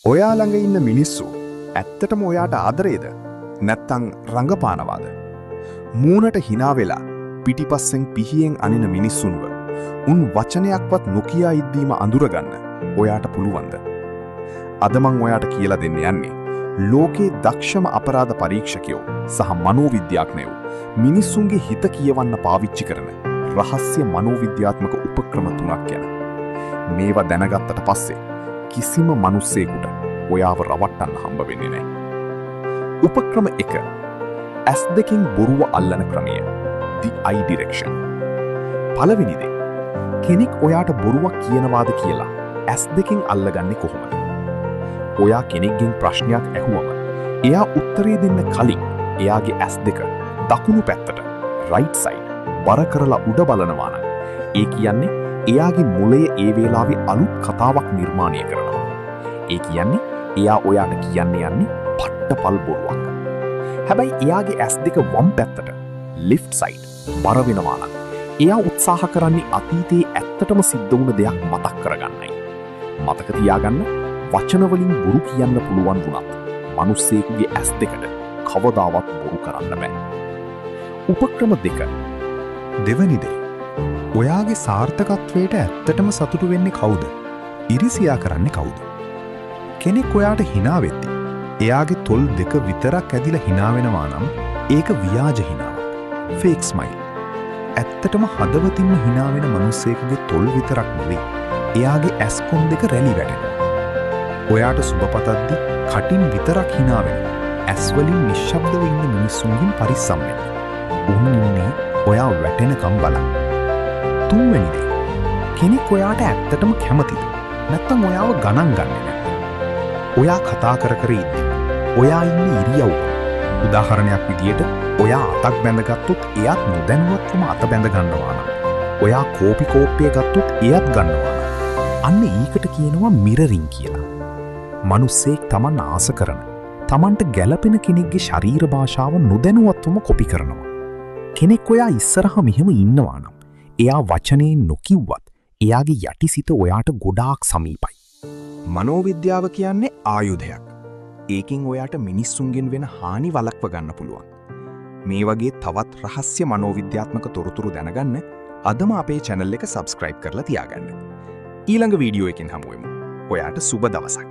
ඔයා ළඟ ඉන්න මිනිස්සු ඇත්තටම ඔයාට ආදරේද? නැත්තම් රංගපානවාද? මූණට hina වෙලා පිටිපස්සෙන් පිහියෙන් අනින මිනිස්සුන්ව උන් වචනයක්වත් නොකියා ඉද්දීම අඳුරගන්න ඔයාට පුළුවන්ද? අද මං ඔයාට කියලා දෙන්න යන්නේ ලෝකේ දක්ෂම අපරාධ පරීක්ෂකයෝ සහ මනෝවිද්‍යාඥයෝ මිනිස්සුන්ගේ හිත කියවන්න පාවිච්චි කරන රහස්‍ය මනෝවිද්‍යාත්මක උපක්‍රම 3ක් ගැන. මේවා දැනගත්තට පස්සේ කිසිම මිනිස්සෙකුට ඔයාව රවට්ටන්න හම්බ වෙන්නේ නැහැ. උපක්‍රම 1. ඇස් දෙකින් බොරුව අල්ලන ක්‍රමය. The eye direction. පළවෙනි දේ. කෙනෙක් ඔයාට බොරුවක් කියනවාද කියලා ඇස් දෙකින් අල්ලගන්නේ කොහොමද? ඔයා කෙනෙක්ගෙන් ප්‍රශ්නයක් ඇහුවම එයා උත්තරේ දෙන්න කලින් එයාගේ ඇස් දෙක දකුණු පැත්තට right side බර කරලා උඩ බලනවා නම් ඒ කියන්නේ එයාගේ මොළය ඒ වෙලාවේ අලුත් කතාවක් නිර්මාණය කරනවා. ඒ කියන්නේ එයා ඔයාට කියන්න යන්නේ පට්ටපල් බොරුවක්. හැබැයි එයාගේ ඇස් දෙක වම් පැත්තට left side බර වෙනවා නම් එයා උත්සාහ කරන්නේ අතීතයේ ඇත්තටම සිද්ධ වුණ දෙයක් මතක් කරගන්නයි. මතක තියාගන්න වචන වලින් බොරු කියන්න පුළුවන් වුණත් මිනිස්සෙකුගේ ඇස් දෙකට කවදාවත් බොරු කරන්න බෑ. උපක්‍රම 2. දෙවැනි දේ. ඔයාගේ සාර්ථකත්වයට ඇත්තටම සතුටු වෙන්නේ කවුද? ඉරිසියා කරන්නේ කවුද? කෙනෙක් ඔයාට hina වෙද්දී එයාගේ තොල් දෙක විතරක් ඇදිලා hina වෙනවා නම් ඒක ව්‍යාජ hinaවක්. fake smile. ඇත්තටම හදවතින්ම hina වෙන මිනිස්සෙකුගේ තොල් විතරක් නෙවෙයි එයාගේ ඇස් කොන් දෙක රැලි වැටෙනවා. ඔයාට සුබ පතද්දි කටින් විතරක් hina වෙන ඇස් වලින් නිශ්ශබ්දව ඉන්න මිනිස්සුන්ගෙන් පරිස්සම් වෙන්න. උන් ඉන්නේ ඔයා වැටෙනකම් බලන්න. තුන්වෙනි දේ. කෙනෙක් ඔයාට ඇත්තටම කැමතිද? නැත්නම් ඔයාව ගණන් ගන්නේ නැද්ද? ඔයා කතා කර ඉද්දි ඔයා ඉන්නේ ඉරියව්ව. උදාහරණයක් විදියට ඔයා අතක් බැඳගත්තොත් එයාත් නොදැනුවත්වම අත බැඳ ගන්නවා නම් ඔයා කෝපි කෝප්පිය ගත්තොත් එයාත් ගන්නවා නම් අන්න ඒකට කියනවා මිරරින් කියලා. මිනිස්සෙක් Taman ආස කරන Tamanට ගැළපෙන කෙනෙක්ගේ ශරීර භාෂාව නොදැනුවත්වම කොපි කරනවා. කෙනෙක් ඔයා ඉස්සරහා මෙහෙම ඉන්නවා නම් එයා වචනයෙන් නොකිව්වත් එයාගේ යටිසිත ඔයාට ගොඩාක් සමීපයි. මනෝවිද්‍යාව කියන්නේ ආයුධයක්. ඒකින් ඔයාට මිනිස්සුන්ගෙන් වෙන හානි වළක්ව ගන්න පුළුවන්. මේ වගේ තවත් රහස්‍ය මනෝවිද්‍යාත්මක තොරතුරු දැනගන්න අදම අපේ channel එක subscribe කරලා තියාගන්න. ඊළඟ වීඩියෝ එකකින් හමු වෙමු. ඔයාට සුබ දවසක්.